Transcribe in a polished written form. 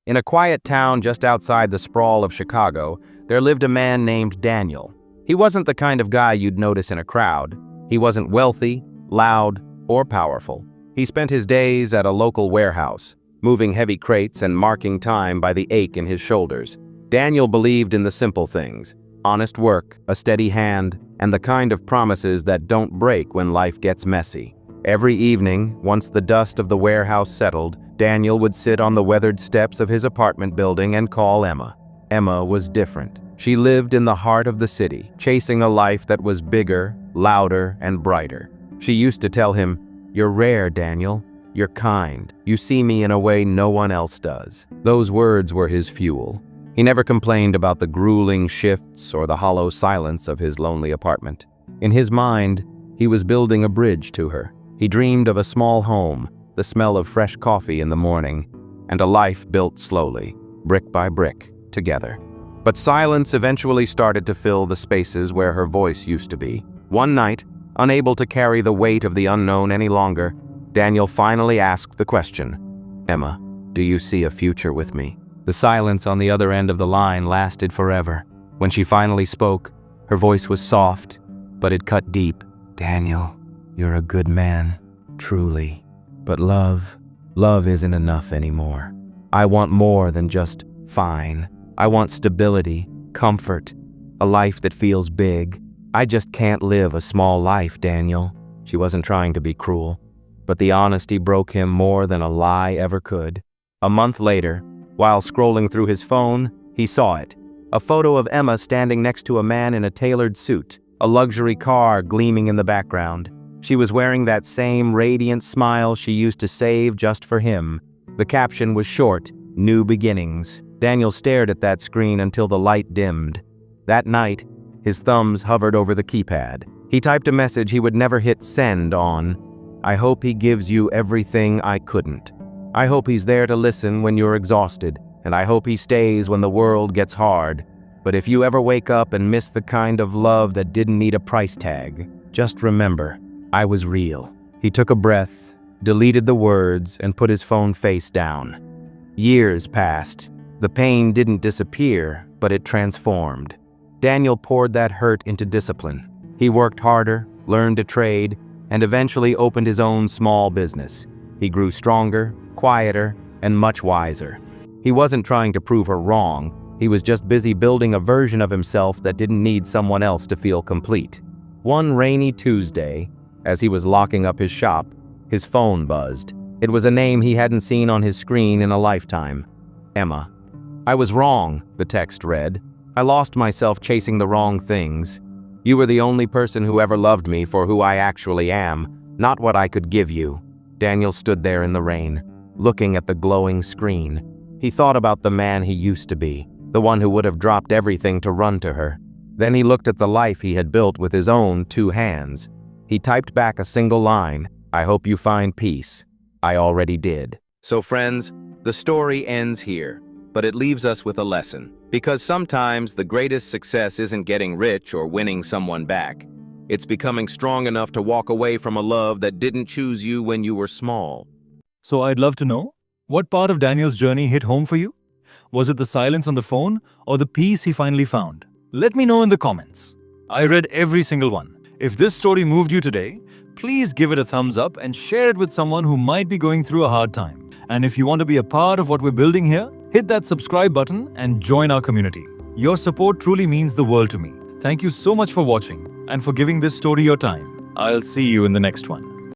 In a quiet town just outside the sprawl of Chicago, there lived a man named Daniel. He wasn't the kind of guy you'd notice in a crowd. He wasn't wealthy, loud, or powerful. He spent his days at a local warehouse, moving heavy crates and marking time by the ache in his shoulders. Daniel believed in the simple things: honest work, a steady hand, and the kind of promises that don't break when life gets messy. Every evening, once the dust of the warehouse settled, Daniel would sit on the weathered steps of his apartment building and call Emma. Emma was different. She lived in the heart of the city, chasing a life that was bigger, louder, and brighter. She used to tell him, "You're rare, Daniel. You're kind. You see me in a way no one else does." Those words were his fuel. He never complained about the grueling shifts or the hollow silence of his lonely apartment. In his mind, he was building a bridge to her. He dreamed of a small home, the smell of fresh coffee in the morning, and a life built slowly, brick by brick, together. But silence eventually started to fill the spaces where her voice used to be. One night, unable to carry the weight of the unknown any longer, Daniel finally asked the question, "Emma, do you see a future with me?" The silence on the other end of the line lasted forever. When she finally spoke, her voice was soft, but it cut deep. "Daniel, you're a good man, truly. But love isn't enough anymore. I want more than just fine. I want stability, comfort, a life that feels big. I just can't live a small life, Daniel." She wasn't trying to be cruel, but the honesty broke him more than a lie ever could. A month later, while scrolling through his phone, he saw it. A photo of Emma standing next to a man in a tailored suit, a luxury car gleaming in the background. She was wearing that same radiant smile she used to save just for him. The caption was short, "New beginnings." Daniel stared at that screen until the light dimmed. That night, his thumbs hovered over the keypad. He typed a message he would never hit send on. "I hope he gives you everything I couldn't. I hope he's there to listen when you're exhausted, and I hope he stays when the world gets hard. But if you ever wake up and miss the kind of love that didn't need a price tag, just remember, I was real." He took a breath, deleted the words, and put his phone face down. Years passed. The pain didn't disappear, but it transformed. Daniel poured that hurt into discipline. He worked harder, learned a trade, and eventually opened his own small business. He grew stronger, quieter, and much wiser. He wasn't trying to prove her wrong. He was just busy building a version of himself that didn't need someone else to feel complete. One rainy Tuesday, as he was locking up his shop, his phone buzzed. It was a name he hadn't seen on his screen in a lifetime. "Emma." "I was wrong," the text read. "I lost myself chasing the wrong things. You were the only person who ever loved me for who I actually am, not what I could give you." Daniel stood there in the rain, looking at the glowing screen. He thought about the man he used to be, the one who would have dropped everything to run to her. Then he looked at the life he had built with his own 2 hands. He typed back a single line, "I hope you find peace. I already did." So friends, the story ends here, but it leaves us with a lesson. Because sometimes the greatest success isn't getting rich or winning someone back. It's becoming strong enough to walk away from a love that didn't choose you when you were small. So I'd love to know, what part of Daniel's journey hit home for you? Was it the silence on the phone or the peace he finally found? Let me know in the comments. I read every single one. If this story moved you today, please give it a thumbs up and share it with someone who might be going through a hard time. And if you want to be a part of what we're building here, hit that subscribe button and join our community. Your support truly means the world to me. Thank you so much for watching and for giving this story your time. I'll see you in the next one.